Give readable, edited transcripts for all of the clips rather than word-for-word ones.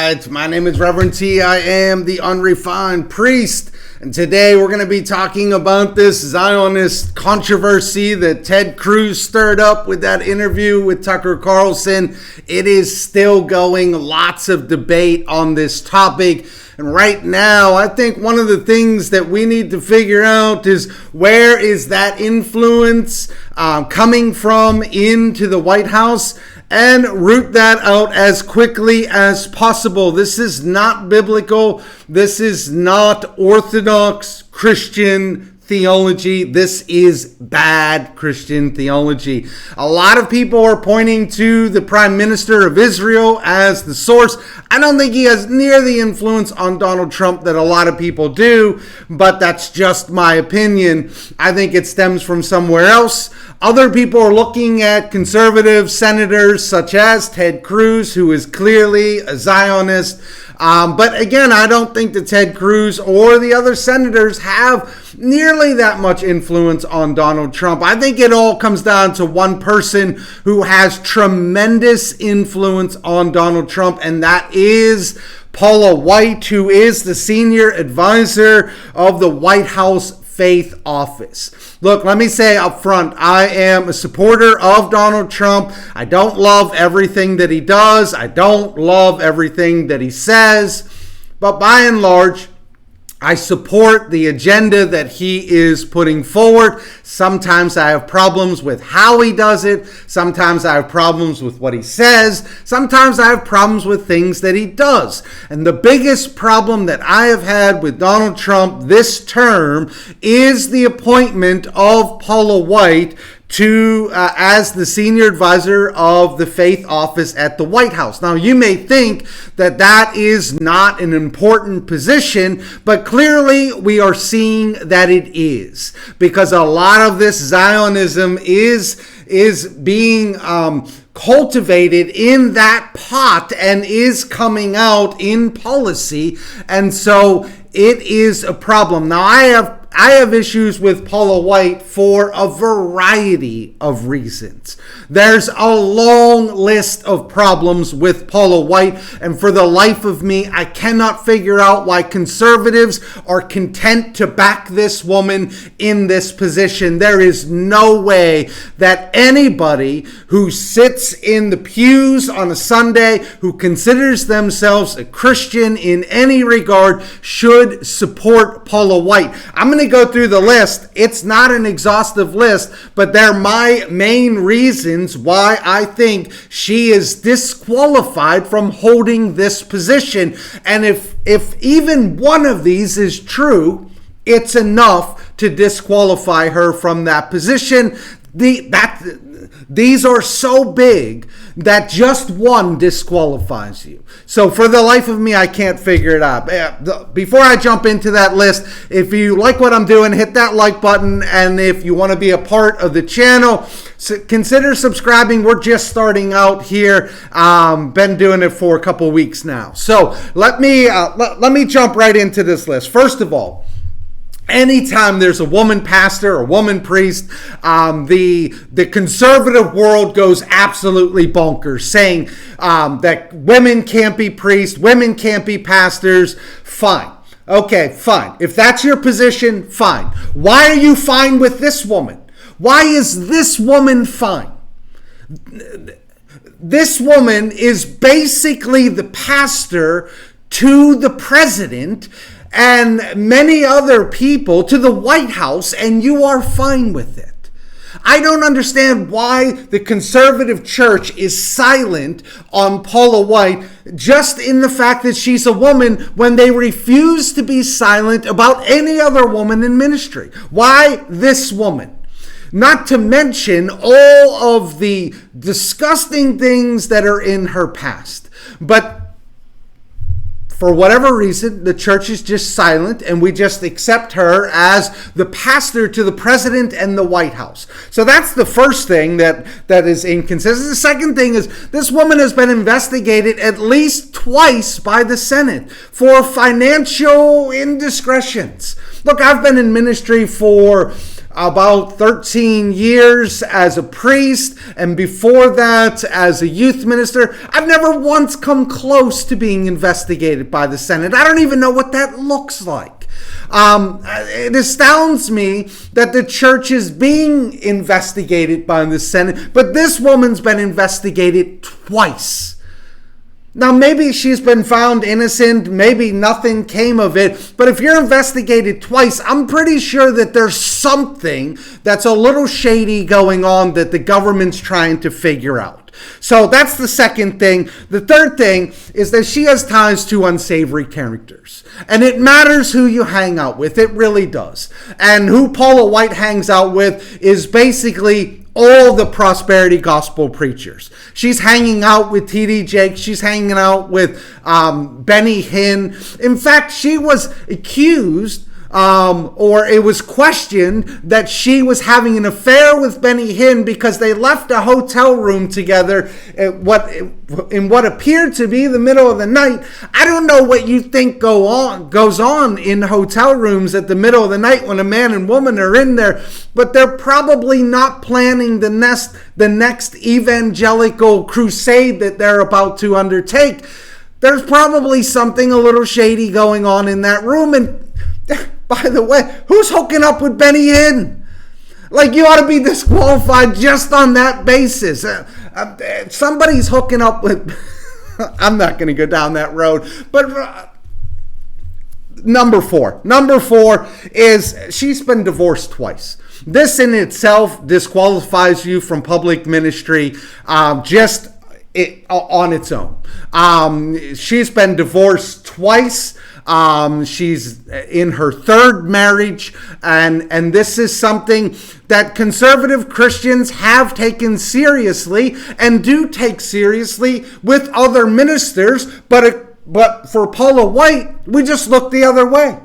right, my name is Reverend T. I am the unrefined priest, and today we're going to be talking about this Zionist controversy that Ted Cruz stirred up with that interview with Tucker Carlson. It is still going, lots of debate on this topic. And right now, I think one of the things that we need to figure out is where is that influence coming from into the White House, and root that out as quickly as possible. This is not biblical. This is not Orthodox Christian theology. This is bad Christian theology. A lot of people are pointing to the Prime Minister of Israel as the source. I don't think he has near the influence on Donald Trump that a lot of people do, but that's just my opinion. I think it stems from somewhere else. Other people are looking at conservative senators such as Ted Cruz, who is clearly a Zionist. But again, I don't think that Ted Cruz or the other senators have nearly that much influence on Donald Trump. I think it all comes down to one person who has tremendous influence on Donald Trump, and that is Paula White, who is the senior advisor of the White House Faith Office. Look, let me say up front, I am a supporter of Donald Trump. I don't love everything that he does. I don't love everything that he says. But by and large, I support the agenda that he is putting forward. Sometimes I have problems with how he does it. Sometimes I have problems with what he says. Sometimes I have problems with things that he does. And the biggest problem that I have had with Donald Trump this term is the appointment of Paula White to as the senior advisor of the Faith Office at the White House. Now, you may think that that is not an important position, but clearly we are seeing that it is, because a lot of this Zionism is being cultivated in that pot and is coming out in policy, and so it is a problem. Now, I have issues with Paula White for a variety of reasons. There's a long list of problems with Paula White, and for the life of me, I cannot figure out why conservatives are content to back this woman in this position. There is no way that anybody who sits in the pews on a Sunday, who considers themselves a Christian in any regard, should support Paula White. I'm going to go through the list. It's not an exhaustive list, but they're my main reasons why I think she is disqualified from holding this position. And if even one of these is true, it's enough to disqualify her from that position. These are so big that just one disqualifies you. So for the life of me, I can't figure it out. Before I jump into that list, if you like what I'm doing, hit that like button. And if you want to be a part of the channel, consider subscribing. We're just starting out here. Been doing it for a couple weeks now. So let me jump right into this list. First of all, anytime there's a woman pastor or woman priest, the conservative world goes absolutely bonkers, saying that women can't be priests, women can't be pastors. Fine. Okay, fine. If that's your position, fine. Why are you fine with this woman? Why is this woman fine? This woman is basically the pastor to the president and many other people, to the White House, and you are fine with it. I don't understand why the conservative church is silent on Paula White, just in the fact that she's a woman, when they refuse to be silent about any other woman in ministry. Why this woman? Not to mention all of the disgusting things that are in her past. But for whatever reason, the church is just silent, and we just accept her as the pastor to the president and the White House. So that's the first thing that is inconsistent. The second thing is this woman has been investigated at least twice by the Senate for financial indiscretions. Look, I've been in ministry for about 13 years as a priest, and before that as a youth minister. I've never once come close to being investigated by the Senate. I don't even know what that looks like. It astounds me that the church is being investigated by the Senate, but this woman's been investigated twice. Now, maybe she's been found innocent, maybe nothing came of it, but if you're investigated twice, I'm pretty sure that there's something that's a little shady going on that the government's trying to figure out. So that's the second thing. The third thing is that she has ties to unsavory characters. And it matters who you hang out with. It really does. And who Paula White hangs out with is basically all the prosperity gospel preachers. She's hanging out with T.D. Jakes. She's hanging out with Benny Hinn. In fact, she was accused or it was questioned that she was having an affair with Benny Hinn because they left a hotel room together in what appeared to be the middle of the night. I don't know what you think goes on in hotel rooms at the middle of the night when a man and woman are in there, but they're probably not planning the next evangelical crusade that they're about to undertake. There's probably something a little shady going on in that room. And by the way, who's hooking up with Benny Hinn? Like, you ought to be disqualified just on that basis. Somebody's hooking up with... I'm not going to go down that road. But number four is she's been divorced twice. This in itself disqualifies you from public ministry just on its own. She's been divorced twice. She's in her third marriage, and this is something that conservative Christians have taken seriously and do take seriously with other ministers, but for Paula White, we just look the other way.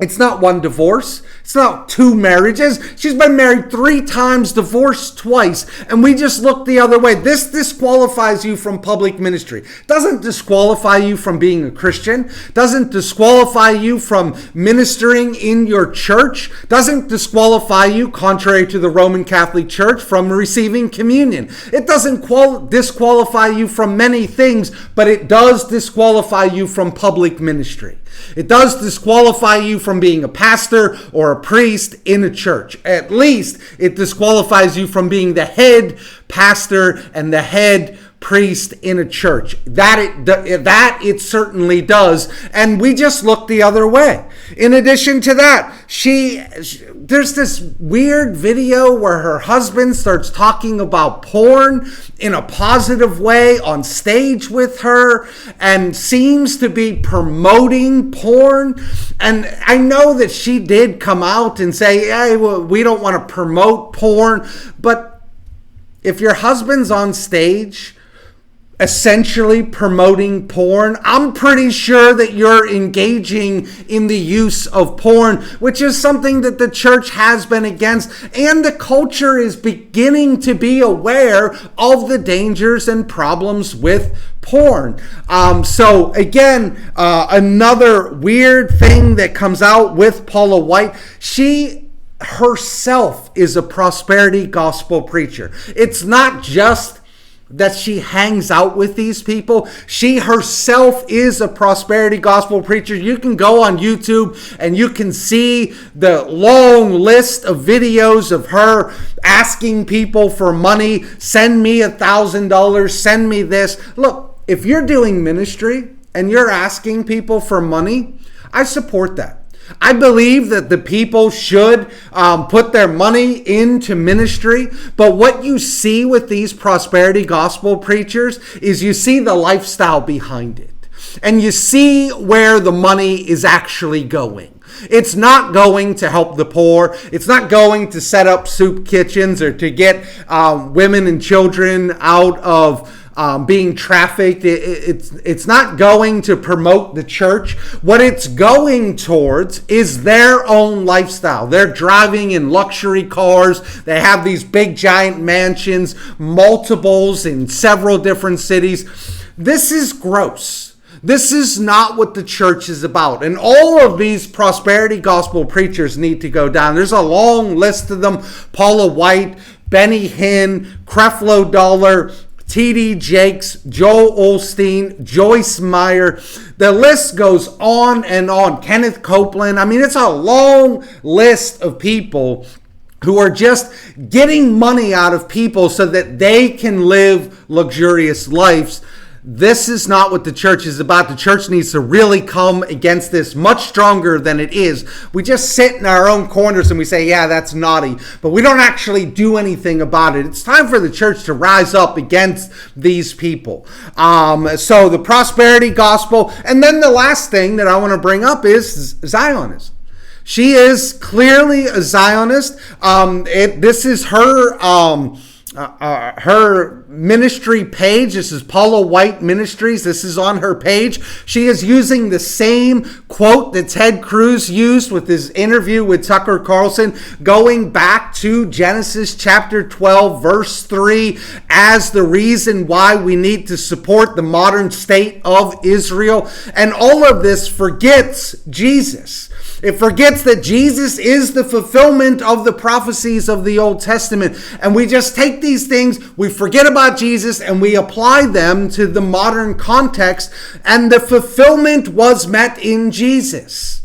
It's not one divorce. It's not two marriages. She's been married 3 times, divorced twice, and we just look the other way. This disqualifies you from public ministry. Doesn't disqualify you from being a Christian. Doesn't disqualify you from ministering in your church. Doesn't disqualify you, contrary to the Roman Catholic Church, from receiving communion. It doesn't disqualify you from many things, but it does disqualify you from public ministry. It does disqualify you from being a pastor or a priest in a church. At least it disqualifies you from being the head pastor and the head priest in a church. That it certainly does, and we just look the other way. In addition to that, there's this weird video where her husband starts talking about porn in a positive way on stage with her and seems to be promoting porn. And I know that she did come out and say, hey, well, we don't want to promote porn, but if your husband's on stage essentially promoting porn, I'm pretty sure that you're engaging in the use of porn, which is something that the church has been against, and the culture is beginning to be aware of the dangers and problems with porn. So again, another weird thing that comes out with Paula White, she herself is a prosperity gospel preacher. It's not just that she hangs out with these people. She herself is a prosperity gospel preacher. You can go on YouTube and you can see the long list of videos of her asking people for money. Send me $1,000. Send me this. Look, if you're doing ministry and you're asking people for money, I support that. I believe that the people should put their money into ministry, but what you see with these prosperity gospel preachers is you see the lifestyle behind it, and you see where the money is actually going. It's not going to help the poor. It's not going to set up soup kitchens or to get women and children out of being trafficked. It's not going to promote the church. What it's going towards is their own lifestyle. They're driving in luxury cars. They have these big giant mansions, multiples in several different cities. This is gross. This is not what the church is about. And all of these prosperity gospel preachers need to go down. There's a long list of them. Paula White, Benny Hinn, Creflo Dollar, T.D. Jakes, Joel Osteen, Joyce Meyer. The list goes on and on. Kenneth Copeland. I mean, it's a long list of people who are just getting money out of people so that they can live luxurious lives. This is not what the church is about. The church needs to really come against this much stronger than it is. We just sit in our own corners and we say, yeah, that's naughty, but we don't actually do anything about it. It's time for the church to rise up against these people. So the prosperity gospel. And then the last thing that I want to bring up is Zionism. She is clearly a Zionist. This is her ministry page. This is Paula White Ministries. This is on her page. She is using the same quote that Ted Cruz used with his interview with Tucker Carlson, going back to Genesis chapter 12, verse 3, as the reason why we need to support the modern state of Israel. And all of this forgets Jesus. It forgets that Jesus is the fulfillment of the prophecies of the Old Testament. And we just take these things, we forget about Jesus, and we apply them to the modern context. And the fulfillment was met in Jesus.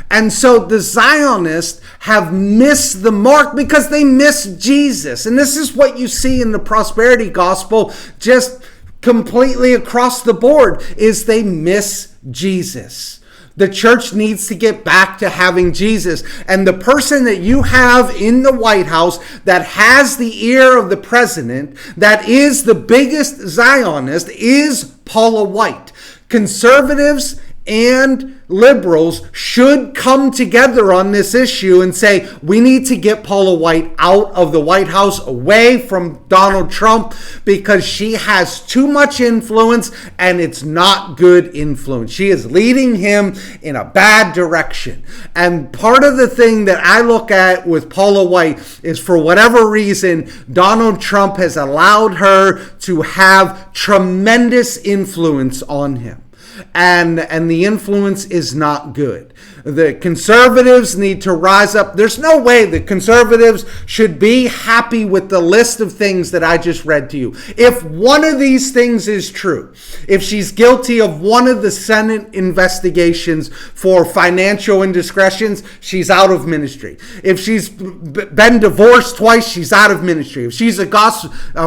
And so the Zionists have missed the mark because they miss Jesus. And this is what you see in the prosperity gospel just completely across the board, is they miss Jesus. The church needs to get back to having Jesus. And the person that you have in the White House that has the ear of the president, that is the biggest Zionist, is Paula White. Conservatives and liberals should come together on this issue and say, we need to get Paula White out of the White House, away from Donald Trump, because she has too much influence and it's not good influence. She is leading him in a bad direction. And part of the thing that I look at with Paula White is, for whatever reason, Donald Trump has allowed her to have tremendous influence on him. And the influence is not good. The conservatives need to rise up. There's no way the conservatives should be happy with the list of things that I just read to you. If one of these things is true, if she's guilty of one of the Senate investigations for financial indiscretions, she's out of ministry. If she's been divorced twice, she's out of ministry. If she's a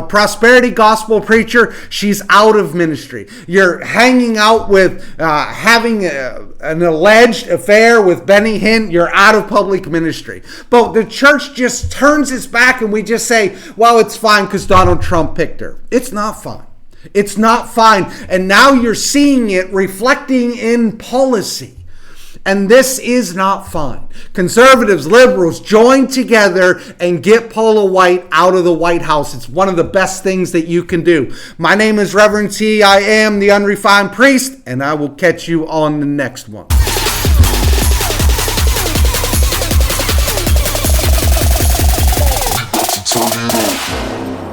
prosperity gospel preacher, she's out of ministry. You're hanging out with having an alleged affair with Benny Hinn, you're out of public ministry. But the church just turns its back and we just say, well, it's fine because Donald Trump picked her. It's not fine. It's not fine. And now you're seeing it reflecting in policy. And this is not fine. Conservatives, liberals, join together and get Paula White out of the White House. It's one of the best things that you can do. My name is Reverend T. I am the Unrefined Priest, and I will catch you on the next one. Turn it on.